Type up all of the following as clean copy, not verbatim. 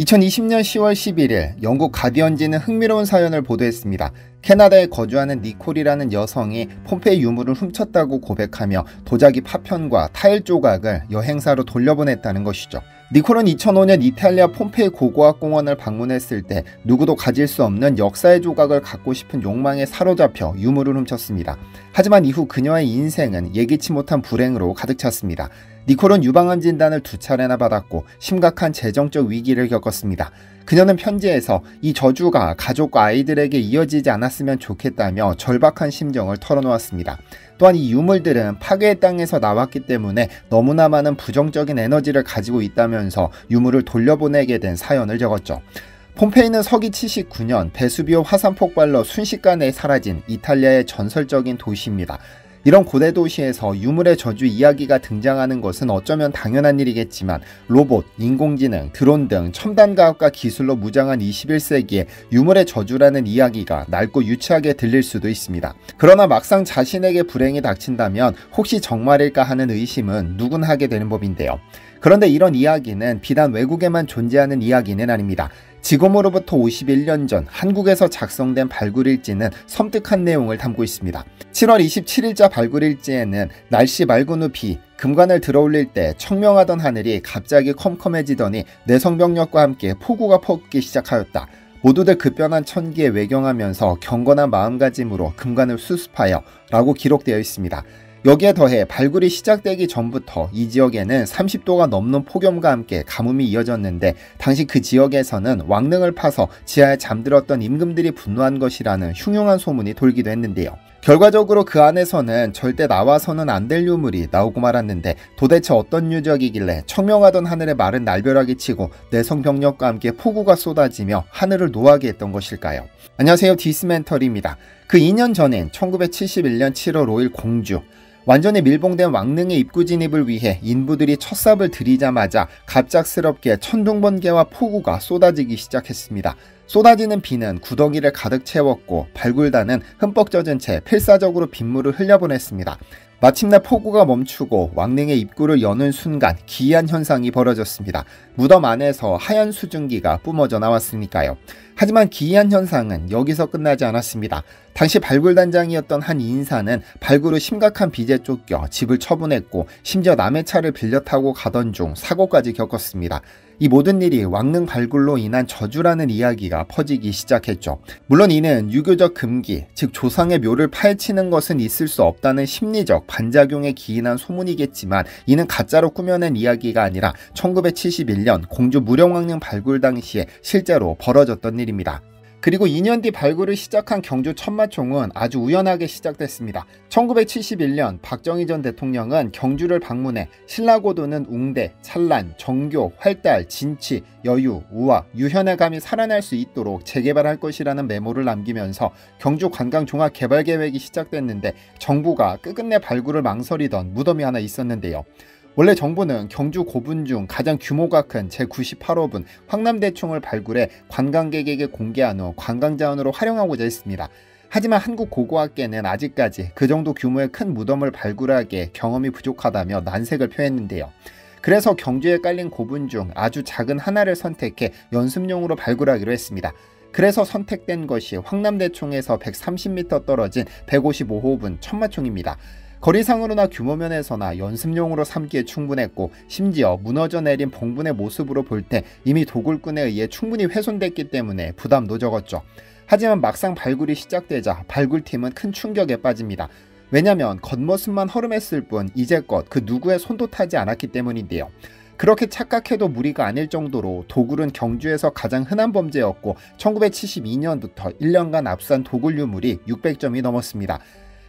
2020년 10월 11일 영국 가디언지는 흥미로운 사연을 보도했습니다. 캐나다에 거주하는 니콜이라는 여성이 폼페이 유물을 훔쳤다고 고백하며 도자기 파편과 타일 조각을 여행사로 돌려보냈다는 것이죠. 니콜은 2005년 이탈리아 폼페이 고고학공원을 방문했을 때 누구도 가질 수 없는 역사의 조각을 갖고 싶은 욕망에 사로잡혀 유물을 훔쳤습니다. 하지만 이후 그녀의 인생은 예기치 못한 불행으로 가득 찼습니다. 니콜은 유방암 진단을 2차례나 받았고 심각한 재정적 위기를 겪었습니다. 그녀는 편지에서 이 저주가 가족과 아이들에게 이어지지 않았으면 좋겠다며 절박한 심정을 털어놓았습니다. 또한 이 유물들은 파괴의 땅에서 나왔기 때문에 너무나 많은 부정적인 에너지를 가지고 있다면서 유물을 돌려보내게 된 사연을 적었죠. 폼페이는 서기 79년 베수비오 화산 폭발로 순식간에 사라진 이탈리아의 전설적인 도시입니다. 이런 고대 도시에서 유물의 저주 이야기가 등장하는 것은 어쩌면 당연한 일이겠지만 로봇, 인공지능, 드론 등 첨단 과학과 기술로 무장한 21세기에 유물의 저주라는 이야기가 낡고 유치하게 들릴 수도 있습니다. 그러나 막상 자신에게 불행이 닥친다면 혹시 정말일까 하는 의심은 누구나 하게 되는 법인데요. 그런데 이런 이야기는 비단 외국에만 존재하는 이야기는 아닙니다. 지금으로부터 51년 전 한국에서 작성된 발굴일지는 섬뜩한 내용을 담고 있습니다. 7월 27일자 발굴일지에는 날씨 맑은 후 비, 금관을 들어올릴 때 청명하던 하늘이 갑자기 컴컴해지더니 내성병력과 함께 폭우가 퍼붓기 시작하였다. 모두들 급변한 천기에 외경하면서 경건한 마음가짐으로 금관을 수습하여 라고 기록되어 있습니다. 여기에 더해 발굴이 시작되기 전부터 이 지역에는 30도가 넘는 폭염과 함께 가뭄이 이어졌는데 당시 그 지역에서는 왕릉을 파서 지하에 잠들었던 임금들이 분노한 것이라는 흉흉한 소문이 돌기도 했는데요. 결과적으로 그 안에서는 절대 나와서는 안 될 유물이 나오고 말았는데 도대체 어떤 누적이길래 청명하던 하늘에 마른 날벼락이 치고 내성병력과 함께 폭우가 쏟아지며 하늘을 노하게 했던 것일까요? 안녕하세요, 디스멘터리입니다. 그 2년 전엔 1971년 7월 5일 공주, 완전히 밀봉된 왕릉의 입구 진입을 위해 인부들이 첫삽을 들이자마자 갑작스럽게 천둥번개와 폭우가 쏟아지기 시작했습니다. 쏟아지는 비는 구덩이를 가득 채웠고 발굴단은 흠뻑 젖은 채 필사적으로 빗물을 흘려보냈습니다. 마침내 폭우가 멈추고 왕릉의 입구를 여는 순간 기이한 현상이 벌어졌습니다. 무덤 안에서 하얀 수증기가 뿜어져 나왔으니까요. 하지만 기이한 현상은 여기서 끝나지 않았습니다. 당시 발굴단장이었던 한 인사는 발굴 후 심각한 빚에 쫓겨 집을 처분했고 심지어 남의 차를 빌려 타고 가던 중 사고까지 겪었습니다. 이 모든 일이 왕릉 발굴로 인한 저주라는 이야기가 퍼지기 시작했죠. 물론 이는 유교적 금기, 즉 조상의 묘를 파헤치는 것은 있을 수 없다는 심리적 반작용에 기인한 소문이겠지만 이는 가짜로 꾸며낸 이야기가 아니라 1971년 공주 무령왕릉 발굴 당시에 실제로 벌어졌던 일입니다. 그리고 2년 뒤 발굴을 시작한 경주 천마총은 아주 우연하게 시작됐습니다. 1971년 박정희 전 대통령은 경주를 방문해 신라고도는 웅대, 찬란, 정교, 활달, 진취, 여유, 우화, 유현의 감이 살아날 수 있도록 재개발할 것이라는 메모를 남기면서 경주 관광종합개발계획이 시작됐는데 정부가 끝끝내 발굴을 망설이던 무덤이 하나 있었는데요. 원래 정부는 경주 고분 중 가장 규모가 큰 제98호분 황남대총을 발굴해 관광객에게 공개한 후 관광자원으로 활용하고자 했습니다. 하지만 한국 고고학계는 아직까지 그 정도 규모의 큰 무덤을 발굴하기에 경험이 부족하다며 난색을 표했는데요. 그래서 경주에 깔린 고분 중 아주 작은 하나를 선택해 연습용으로 발굴하기로 했습니다. 그래서 선택된 것이 황남대총에서 130m 떨어진 155호분 천마총입니다. 거리상으로나 규모면에서나 연습용으로 삼기에 충분했고 심지어 무너져 내린 봉분의 모습으로 볼 때 이미 도굴꾼에 의해 충분히 훼손됐기 때문에 부담도 적었죠. 하지만 막상 발굴이 시작되자 발굴팀은 큰 충격에 빠집니다. 왜냐면 겉모습만 허름했을 뿐 이제껏 그 누구의 손도 타지 않았기 때문인데요. 그렇게 착각해도 무리가 아닐 정도로 도굴은 경주에서 가장 흔한 범죄였고 1972년부터 1년간 압수한 도굴 유물이 600점이 넘었습니다.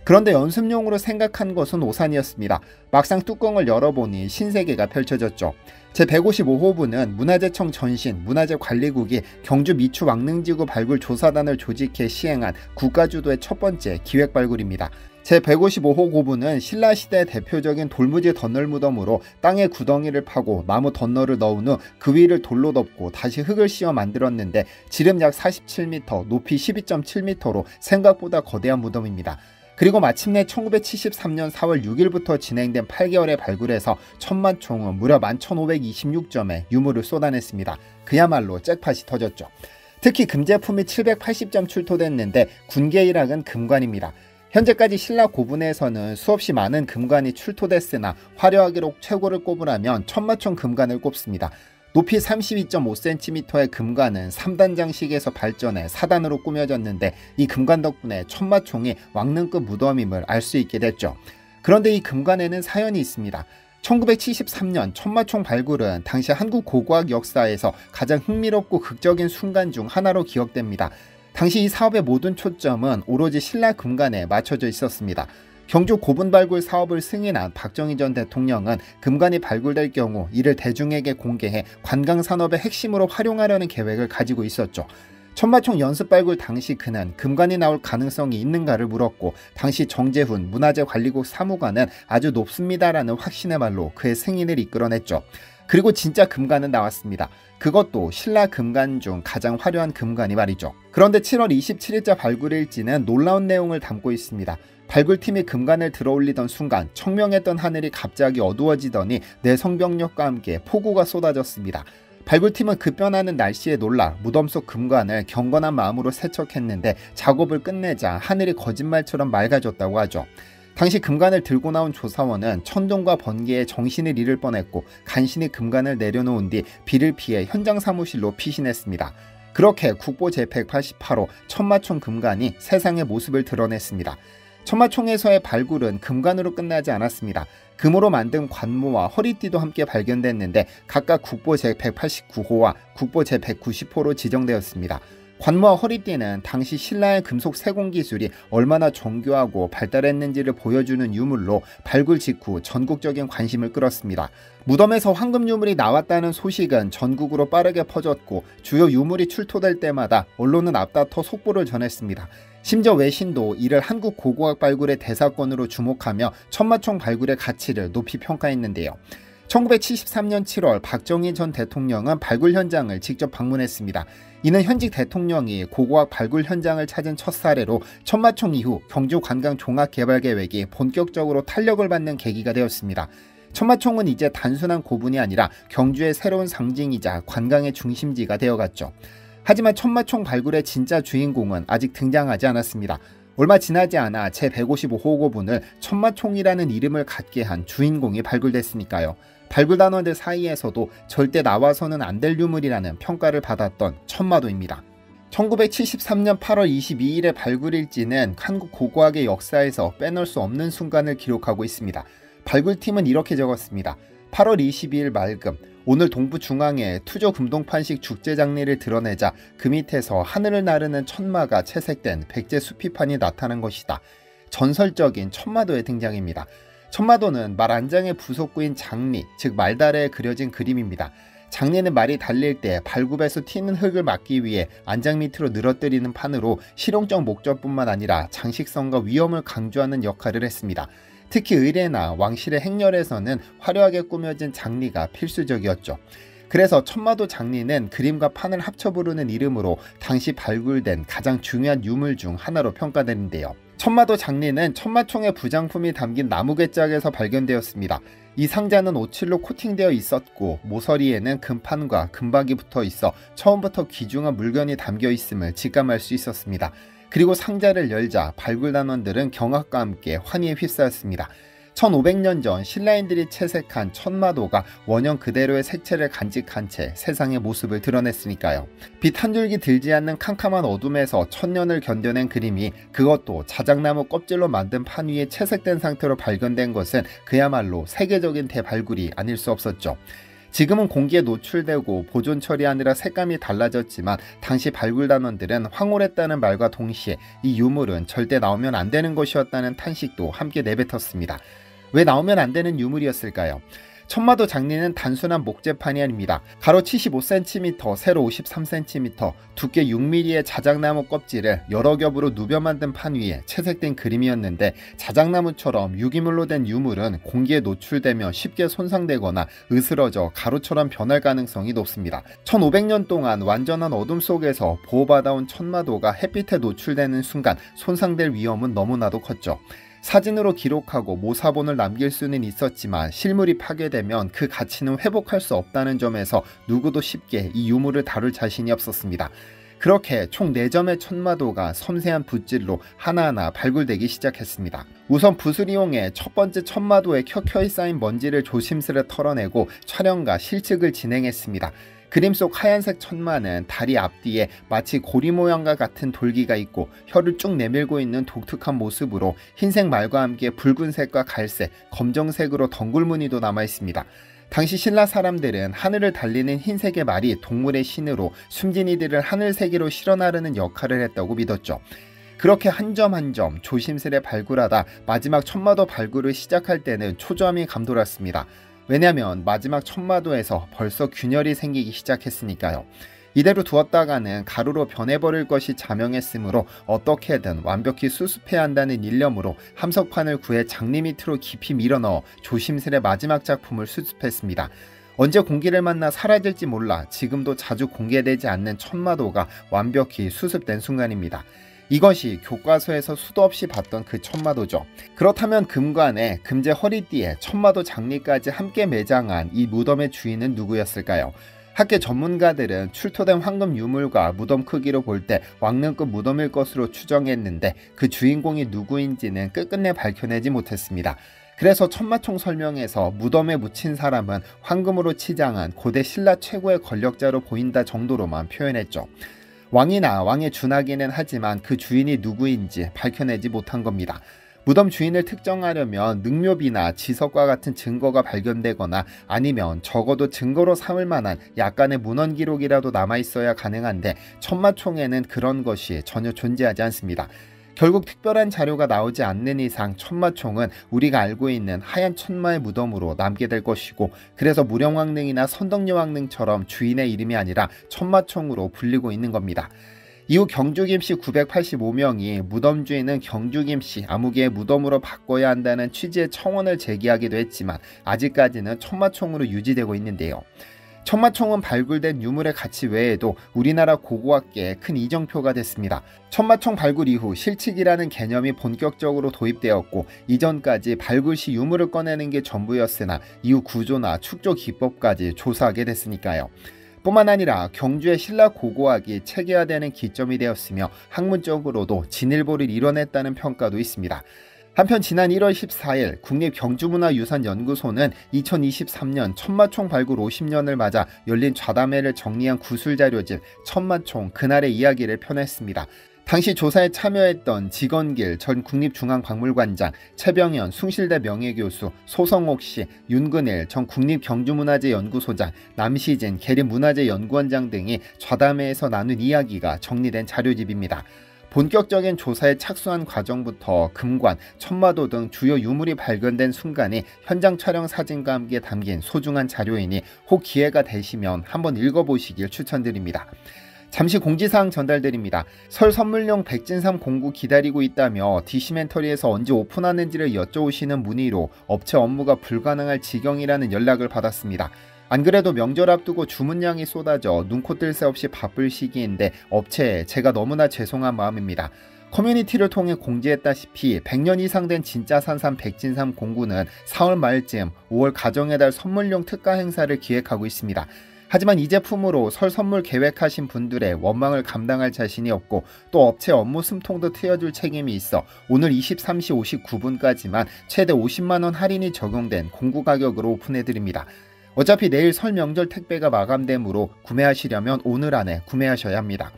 그런데 연습용으로 생각한 것은 오산이었습니다. 막상 뚜껑을 열어보니 신세계가 펼쳐졌죠. 제155호분은 문화재청 전신 문화재관리국이 경주 미추 왕릉지구 발굴 조사단을 조직해 시행한 국가주도의 첫 번째 기획발굴입니다. 제155호 고분은 신라시대의 대표적인 돌무지 덧널 무덤으로 땅에 구덩이를 파고 나무 덧널을 넣은 후 그 위를 돌로 덮고 다시 흙을 씌워 만들었는데 지름 약 47m, 높이 12.7m로 생각보다 거대한 무덤입니다. 그리고 마침내 1973년 4월 6일부터 진행된 8개월의 발굴에서 천마총은 무려 11,526점의 유물을 쏟아냈습니다. 그야말로 잭팟이 터졌죠. 특히 금제품이 780점 출토됐는데 군계 일학은 금관입니다. 현재까지 신라 고분에서는 수없이 많은 금관이 출토됐으나 화려하기로 최고를 꼽으라면 천마총 금관을 꼽습니다. 높이 32.5cm의 금관은 3단장식에서 발전해 4단으로 꾸며졌는데 이 금관 덕분에 천마총이 왕릉급 무덤임을 알 수 있게 됐죠. 그런데 이 금관에는 사연이 있습니다. 1973년 천마총 발굴은 당시 한국 고고학 역사에서 가장 흥미롭고 극적인 순간 중 하나로 기억됩니다. 당시 이 사업의 모든 초점은 오로지 신라 금관에 맞춰져 있었습니다. 경주 고분 발굴 사업을 승인한 박정희 전 대통령은 금관이 발굴될 경우 이를 대중에게 공개해 관광산업의 핵심으로 활용하려는 계획을 가지고 있었죠. 천마총 연습 발굴 당시 그는 금관이 나올 가능성이 있는가를 물었고 당시 정재훈 문화재관리국 사무관은 아주 높습니다라는 확신의 말로 그의 승인을 이끌어냈죠. 그리고 진짜 금관은 나왔습니다. 그것도 신라 금관 중 가장 화려한 금관이 말이죠. 그런데 7월 27일자 발굴일지는 놀라운 내용을 담고 있습니다. 발굴팀이 금관을 들어올리던 순간 청명했던 하늘이 갑자기 어두워지더니 내성병력과 함께 폭우가 쏟아졌습니다. 발굴팀은 급변하는 날씨에 놀라 무덤 속 금관을 경건한 마음으로 세척했는데 작업을 끝내자 하늘이 거짓말처럼 맑아졌다고 하죠. 당시 금관을 들고 나온 조사원은 천둥과 번개에 정신을 잃을 뻔했고 간신히 금관을 내려놓은 뒤 비를 피해 현장 사무실로 피신했습니다. 그렇게 국보 제188호 천마총 금관이 세상의 모습을 드러냈습니다. 천마총에서의 발굴은 금관으로 끝나지 않았습니다. 금으로 만든 관모와 허리띠도 함께 발견됐는데 각각 국보 제189호와 국보 제190호로 지정되었습니다. 관모와 허리띠는 당시 신라의 금속 세공 기술이 얼마나 정교하고 발달했는지를 보여주는 유물로 발굴 직후 전국적인 관심을 끌었습니다. 무덤에서 황금 유물이 나왔다는 소식은 전국으로 빠르게 퍼졌고 주요 유물이 출토될 때마다 언론은 앞다퉈 속보를 전했습니다. 심지어 외신도 이를 한국 고고학 발굴의 대사건으로 주목하며 천마총 발굴의 가치를 높이 평가했는데요. 1973년 7월 박정희 전 대통령은 발굴 현장을 직접 방문했습니다. 이는 현직 대통령이 고고학 발굴 현장을 찾은 첫 사례로 천마총 이후 경주관광종합개발계획이 본격적으로 탄력을 받는 계기가 되었습니다. 천마총은 이제 단순한 고분이 아니라 경주의 새로운 상징이자 관광의 중심지가 되어갔죠. 하지만 천마총 발굴의 진짜 주인공은 아직 등장하지 않았습니다. 얼마 지나지 않아 제155호 고분을 천마총이라는 이름을 갖게 한 주인공이 발굴됐으니까요. 발굴단원들 사이에서도 절대 나와서는 안 될 유물이라는 평가를 받았던 천마도입니다. 1973년 8월 22일의 발굴일지는 한국 고고학의 역사에서 빼놓을 수 없는 순간을 기록하고 있습니다. 발굴팀은 이렇게 적었습니다. 8월 22일 맑음, 오늘 동부 중앙에 투조 금동판식 죽제 장리를 드러내자 그 밑에서 하늘을 나르는 천마가 채색된 백제 수피판이 나타난 것이다. 전설적인 천마도의 등장입니다. 천마도는 말 안장의 부속구인 장리, 즉 말다래에 그려진 그림입니다. 장리는 말이 달릴 때 발굽에서 튀는 흙을 막기 위해 안장 밑으로 늘어뜨리는 판으로 실용적 목적뿐만 아니라 장식성과 위엄을 강조하는 역할을 했습니다. 특히 의례나 왕실의 행렬에서는 화려하게 꾸며진 장리가 필수적이었죠. 그래서 천마도 장리는 그림과 판을 합쳐 부르는 이름으로 당시 발굴된 가장 중요한 유물 중 하나로 평가되는데요. 천마도 장리는 천마총의 부장품이 담긴 나무괴짝에서 발견되었습니다. 이 상자는 오칠로 코팅되어 있었고 모서리에는 금판과 금박이 붙어 있어 처음부터 귀중한 물건이 담겨 있음을 직감할 수 있었습니다. 그리고 상자를 열자 발굴단원들은 경악과 함께 환희에 휩싸였습니다. 1500년 전 신라인들이 채색한 천마도가 원형 그대로의 색채를 간직한 채 세상의 모습을 드러냈으니까요. 빛 한 줄기 들지 않는 캄캄한 어둠에서 천년을 견뎌낸 그림이 그것도 자작나무 껍질로 만든 판 위에 채색된 상태로 발견된 것은 그야말로 세계적인 대발굴이 아닐 수 없었죠. 지금은 공기에 노출되고 보존 처리하느라 색감이 달라졌지만 당시 발굴단원들은 황홀했다는 말과 동시에 이 유물은 절대 나오면 안 되는 것이었다는 탄식도 함께 내뱉었습니다. 왜 나오면 안 되는 유물이었을까요? 천마도 장리는 단순한 목재판이 아닙니다. 가로 75cm, 세로 53cm, 두께 6mm의 자작나무 껍질을 여러 겹으로 누벼 만든 판 위에 채색된 그림이었는데, 자작나무처럼 유기물로 된 유물은 공기에 노출되며 쉽게 손상되거나 으스러져 가루처럼 변할 가능성이 높습니다. 1500년 동안 완전한 어둠 속에서 보호받아온 천마도가 햇빛에 노출되는 순간 손상될 위험은 너무나도 컸죠. 사진으로 기록하고 모사본을 남길 수는 있었지만 실물이 파괴되면 그 가치는 회복할 수 없다는 점에서 누구도 쉽게 이 유물을 다룰 자신이 없었습니다. 그렇게 총 4점의 천마도가 섬세한 붓질로 하나하나 발굴되기 시작했습니다. 우선 붓을 이용해 첫 번째 천마도에 켜켜이 쌓인 먼지를 조심스레 털어내고 촬영과 실측을 진행했습니다. 그림 속 하얀색 천마는 다리 앞뒤에 마치 고리 모양과 같은 돌기가 있고 혀를 쭉 내밀고 있는 독특한 모습으로 흰색 말과 함께 붉은색과 갈색, 검정색으로 덩굴 무늬도 남아 있습니다. 당시 신라 사람들은 하늘을 달리는 흰색의 말이 동물의 신으로 숨진 이들을 하늘 세계로 실어 나르는 역할을 했다고 믿었죠. 그렇게 한 점 한 점 조심스레 발굴하다 마지막 천마도 발굴을 시작할 때는 초조함이 감돌았습니다. 왜냐하면 마지막 천마도에서 벌써 균열이 생기기 시작했으니까요. 이대로 두었다가는 가루로 변해버릴 것이 자명했으므로 어떻게든 완벽히 수습해야 한다는 일념으로 함석판을 구해 장리 밑으로 깊이 밀어넣어 조심스레 마지막 작품을 수습했습니다. 언제 공기를 만나 사라질지 몰라 지금도 자주 공개되지 않는 천마도가 완벽히 수습된 순간입니다. 이것이 교과서에서 수도 없이 봤던 그 천마도죠. 그렇다면 금관에 금제 허리띠에 천마도 장리까지 함께 매장한 이 무덤의 주인은 누구였을까요? 학계 전문가들은 출토된 황금 유물과 무덤 크기로 볼 때 왕릉급 무덤일 것으로 추정했는데 그 주인공이 누구인지는 끝끝내 밝혀내지 못했습니다. 그래서 천마총 설명에서 무덤에 묻힌 사람은 황금으로 치장한 고대 신라 최고의 권력자로 보인다 정도로만 표현했죠. 왕이나 왕의 준하기는 하지만 그 주인이 누구인지 밝혀내지 못한 겁니다. 무덤 주인을 특정하려면 능묘비나 지석과 같은 증거가 발견되거나 아니면 적어도 증거로 삼을 만한 약간의 문헌 기록이라도 남아있어야 가능한데 천마총에는 그런 것이 전혀 존재하지 않습니다. 결국 특별한 자료가 나오지 않는 이상 천마총은 우리가 알고 있는 하얀 천마의 무덤으로 남게 될 것이고, 그래서 무령왕릉이나 선덕여왕릉처럼 주인의 이름이 아니라 천마총으로 불리고 있는 겁니다. 이후 경주 김씨 985명이 무덤 주인은 경주 김씨 아무개의 무덤으로 바꿔야 한다는 취지의 청원을 제기하기도 했지만 아직까지는 천마총으로 유지되고 있는데요. 천마총은 발굴된 유물의 가치 외에도 우리나라 고고학계에 큰 이정표가 됐습니다. 천마총 발굴 이후 실측이라는 개념이 본격적으로 도입되었고, 이전까지 발굴 시 유물을 꺼내는 게 전부였으나 이후 구조나 축조 기법까지 조사하게 됐으니까요. 뿐만 아니라 경주의 신라 고고학이 체계화되는 기점이 되었으며 학문적으로도 진일보를 이뤄냈다는 평가도 있습니다. 한편 지난 1월 14일 국립경주문화유산연구소는 2023년 천마총 발굴 50년을 맞아 열린 좌담회를 정리한 구술자료집 천마총 그날의 이야기를 펴냈습니다. 당시 조사에 참여했던 지건길 전 국립중앙박물관장, 최병현 숭실대 명예교수, 소성옥씨, 윤근일 전 국립경주문화재연구소장, 남시진 계림문화재연구원장 등이 좌담회에서 나눈 이야기가 정리된 자료집입니다. 본격적인 조사에 착수한 과정부터 금관, 천마도 등 주요 유물이 발견된 순간이 현장 촬영 사진과 함께 담긴 소중한 자료이니 혹 기회가 되시면 한번 읽어보시길 추천드립니다. 잠시 공지사항 전달드립니다. 설 선물용 백진삼 공구 기다리고 있다며 디시멘터리에서 언제 오픈하는지를 여쭤오시는 문의로 업체 업무가 불가능할 지경이라는 연락을 받았습니다. 안 그래도 명절 앞두고 주문량이 쏟아져 눈코 뜰 새 없이 바쁠 시기인데 업체에 제가 너무나 죄송한 마음입니다. 커뮤니티를 통해 공지했다시피 100년 이상 된 진짜 산삼 백진삼 공구는 4월 말쯤 5월 가정의 달 선물용 특가 행사를 기획하고 있습니다. 하지만 이 제품으로 설 선물 계획하신 분들의 원망을 감당할 자신이 없고 또 업체 업무 숨통도 트여줄 책임이 있어 오늘 23시 59분까지만 최대 50만원 할인이 적용된 공구 가격으로 오픈해드립니다. 어차피 내일 설 명절 택배가 마감되므로 구매하시려면 오늘 안에 구매하셔야 합니다.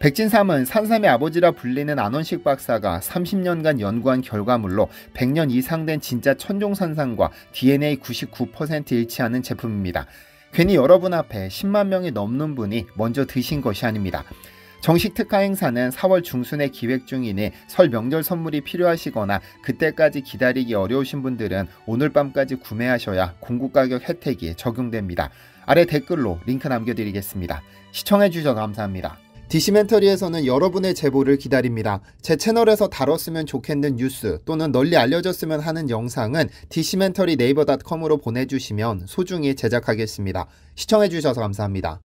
백진삼은 산삼의 아버지라 불리는 안원식 박사가 30년간 연구한 결과물로 100년 이상 된 진짜 천종산삼과 DNA 99% 일치하는 제품입니다. 괜히 여러분 앞에 10만 명이 넘는 분이 먼저 드신 것이 아닙니다. 정식 특가 행사는 4월 중순에 기획 중이니 설 명절 선물이 필요하시거나 그때까지 기다리기 어려우신 분들은 오늘 밤까지 구매하셔야 공구 가격 혜택이 적용됩니다. 아래 댓글로 링크 남겨드리겠습니다. 시청해주셔서 감사합니다. 디시멘터리에서는 여러분의 제보를 기다립니다. 제 채널에서 다뤘으면 좋겠는 뉴스 또는 널리 알려졌으면 하는 영상은 디시멘터리 네이버.com으로 보내주시면 소중히 제작하겠습니다. 시청해주셔서 감사합니다.